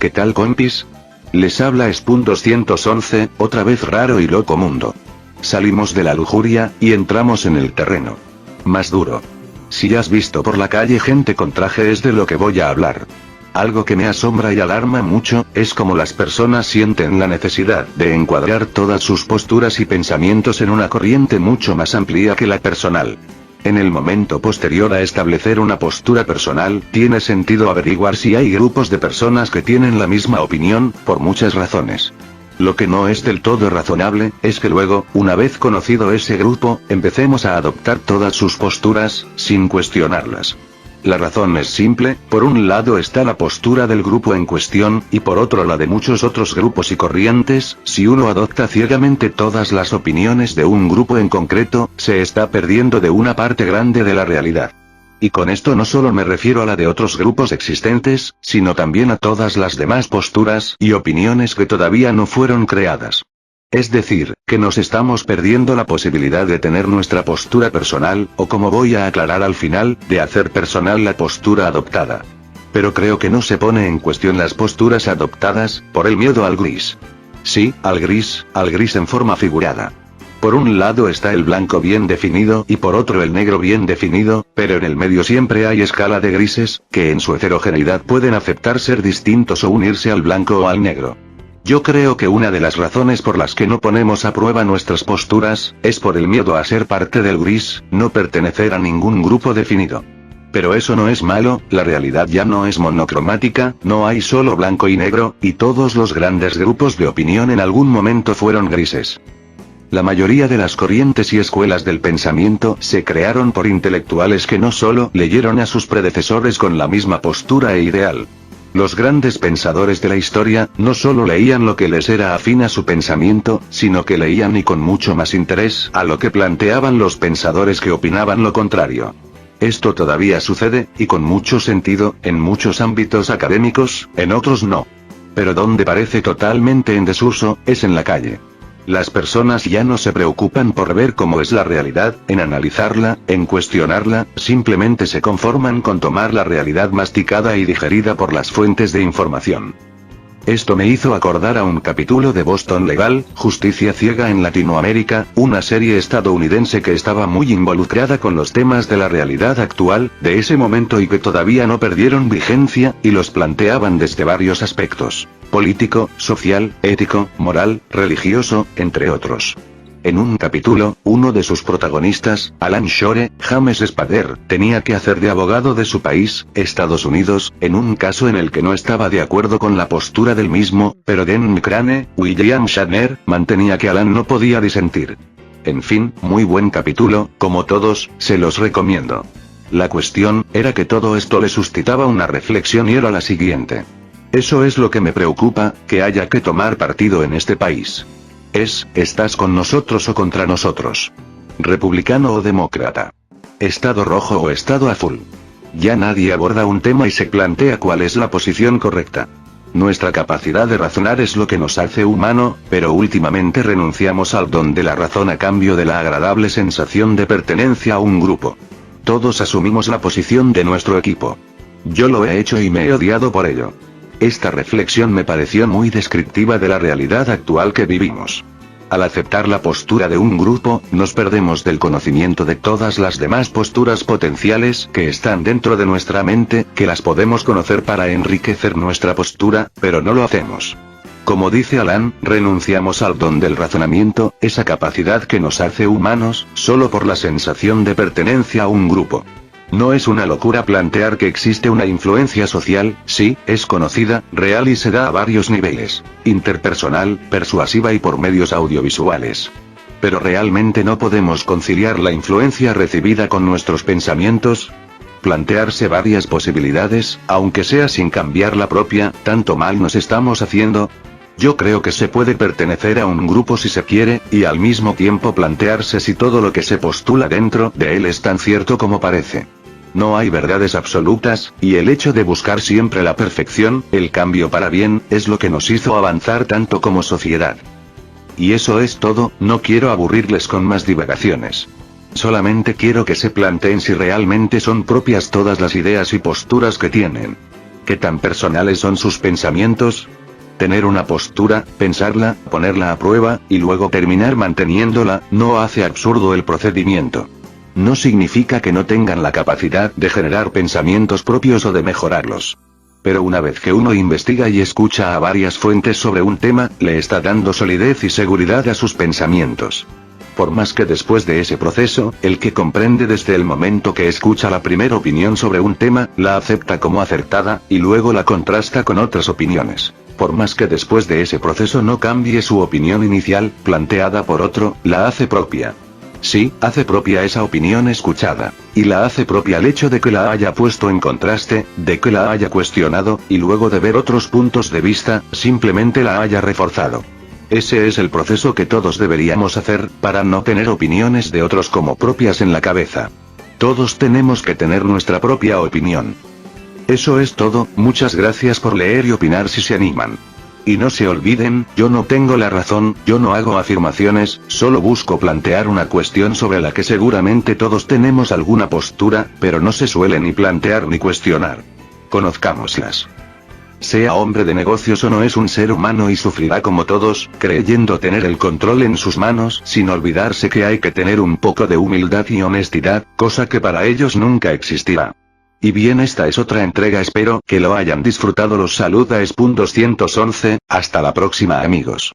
¿Qué tal compis? Les habla Spoon 211, otra vez raro y loco mundo. Salimos de la lujuria, y entramos en el terreno más duro. Si has visto por la calle gente con traje es de lo que voy a hablar. Algo que me asombra y alarma mucho, es como las personas sienten la necesidad de encuadrar todas sus posturas y pensamientos en una corriente mucho más amplia que la personal. En el momento posterior a establecer una postura personal, tiene sentido averiguar si hay grupos de personas que tienen la misma opinión, por muchas razones. Lo que no es del todo razonable, es que luego, una vez conocido ese grupo, empecemos a adoptar todas sus posturas, sin cuestionarlas. La razón es simple, por un lado está la postura del grupo en cuestión, y por otro la de muchos otros grupos y corrientes. Si uno adopta ciegamente todas las opiniones de un grupo en concreto, se está perdiendo de una parte grande de la realidad. Y con esto no solo me refiero a la de otros grupos existentes, sino también a todas las demás posturas y opiniones que todavía no fueron creadas. Es decir, que nos estamos perdiendo la posibilidad de tener nuestra postura personal, o como voy a aclarar al final, de hacer personal la postura adoptada. Pero creo que no se pone en cuestión las posturas adoptadas, por el miedo al gris. Sí, al gris en forma figurada. Por un lado está el blanco bien definido y por otro el negro bien definido, pero en el medio siempre hay escala de grises, que en su heterogeneidad pueden aceptar ser distintos o unirse al blanco o al negro. Yo creo que una de las razones por las que no ponemos a prueba nuestras posturas, es por el miedo a ser parte del gris, no pertenecer a ningún grupo definido. Pero eso no es malo, la realidad ya no es monocromática, no hay solo blanco y negro, y todos los grandes grupos de opinión en algún momento fueron grises. La mayoría de las corrientes y escuelas del pensamiento se crearon por intelectuales que no solo leyeron a sus predecesores con la misma postura e ideal. Los grandes pensadores de la historia, no solo leían lo que les era afín a su pensamiento, sino que leían y con mucho más interés a lo que planteaban los pensadores que opinaban lo contrario. Esto todavía sucede, y con mucho sentido, en muchos ámbitos académicos, en otros no. Pero donde parece totalmente en desuso, es en la calle. Las personas ya no se preocupan por ver cómo es la realidad, en analizarla, en cuestionarla, simplemente se conforman con tomar la realidad masticada y digerida por las fuentes de información. Esto me hizo acordar a un capítulo de Boston Legal, Justicia Ciega en Latinoamérica, una serie estadounidense que estaba muy involucrada con los temas de la realidad actual, de ese momento y que todavía no perdieron vigencia, y los planteaban desde varios aspectos: político, social, ético, moral, religioso, entre otros. En un capítulo, uno de sus protagonistas, Alan Shore, James Spader, tenía que hacer de abogado de su país, Estados Unidos, en un caso en el que no estaba de acuerdo con la postura del mismo, pero Dan Crane, William Shatner, mantenía que Alan no podía disentir. En fin, muy buen capítulo, como todos, se los recomiendo. La cuestión era que todo esto le suscitaba una reflexión y era la siguiente. Eso es lo que me preocupa, que haya que tomar partido en este país. ¿Estás con nosotros o contra nosotros? ¿Republicano o demócrata? ¿Estado rojo o estado azul? Ya nadie aborda un tema y se plantea cuál es la posición correcta. Nuestra capacidad de razonar es lo que nos hace humano, pero últimamente renunciamos al don de la razón a cambio de la agradable sensación de pertenencia a un grupo. Todos asumimos la posición de nuestro equipo. Yo lo he hecho y me he odiado por ello. Esta reflexión me pareció muy descriptiva de la realidad actual que vivimos. Al aceptar la postura de un grupo, nos perdemos del conocimiento de todas las demás posturas potenciales que están dentro de nuestra mente, que las podemos conocer para enriquecer nuestra postura, pero no lo hacemos. Como dice Alan, renunciamos al don del razonamiento, esa capacidad que nos hace humanos, solo por la sensación de pertenencia a un grupo. No es una locura plantear que existe una influencia social, sí, es conocida, real y se da a varios niveles: interpersonal, persuasiva y por medios audiovisuales. Pero ¿realmente no podemos conciliar la influencia recibida con nuestros pensamientos? Plantearse varias posibilidades, aunque sea sin cambiar la propia, ¿tanto mal nos estamos haciendo? Yo creo que se puede pertenecer a un grupo si se quiere, y al mismo tiempo plantearse si todo lo que se postula dentro de él es tan cierto como parece. No hay verdades absolutas, y el hecho de buscar siempre la perfección, el cambio para bien, es lo que nos hizo avanzar tanto como sociedad. Y eso es todo, no quiero aburrirles con más divagaciones. Solamente quiero que se planteen si realmente son propias todas las ideas y posturas que tienen. ¿Qué tan personales son sus pensamientos? Tener una postura, pensarla, ponerla a prueba, y luego terminar manteniéndola, no hace absurdo el procedimiento. No significa que no tengan la capacidad de generar pensamientos propios o de mejorarlos. Pero una vez que uno investiga y escucha a varias fuentes sobre un tema, le está dando solidez y seguridad a sus pensamientos. Por más que después de ese proceso, el que comprende desde el momento que escucha la primera opinión sobre un tema, la acepta como acertada, y luego la contrasta con otras opiniones. Por más que después de ese proceso no cambie su opinión inicial, planteada por otro, la hace propia. Sí, hace propia esa opinión escuchada. Y la hace propia el hecho de que la haya puesto en contraste, de que la haya cuestionado, y luego de ver otros puntos de vista, simplemente la haya reforzado. Ese es el proceso que todos deberíamos hacer, para no tener opiniones de otros como propias en la cabeza. Todos tenemos que tener nuestra propia opinión. Eso es todo, muchas gracias por leer y opinar si se animan. Y no se olviden, yo no tengo la razón, yo no hago afirmaciones, solo busco plantear una cuestión sobre la que seguramente todos tenemos alguna postura, pero no se suele ni plantear ni cuestionar. Conozcámoslas. Sea hombre de negocios o no, es un ser humano y sufrirá como todos, creyendo tener el control en sus manos, sin olvidarse que hay que tener un poco de humildad y honestidad, cosa que para ellos nunca existirá. Y bien, esta es otra entrega, espero que lo hayan disfrutado. Los saluda Spoon211, hasta la próxima amigos.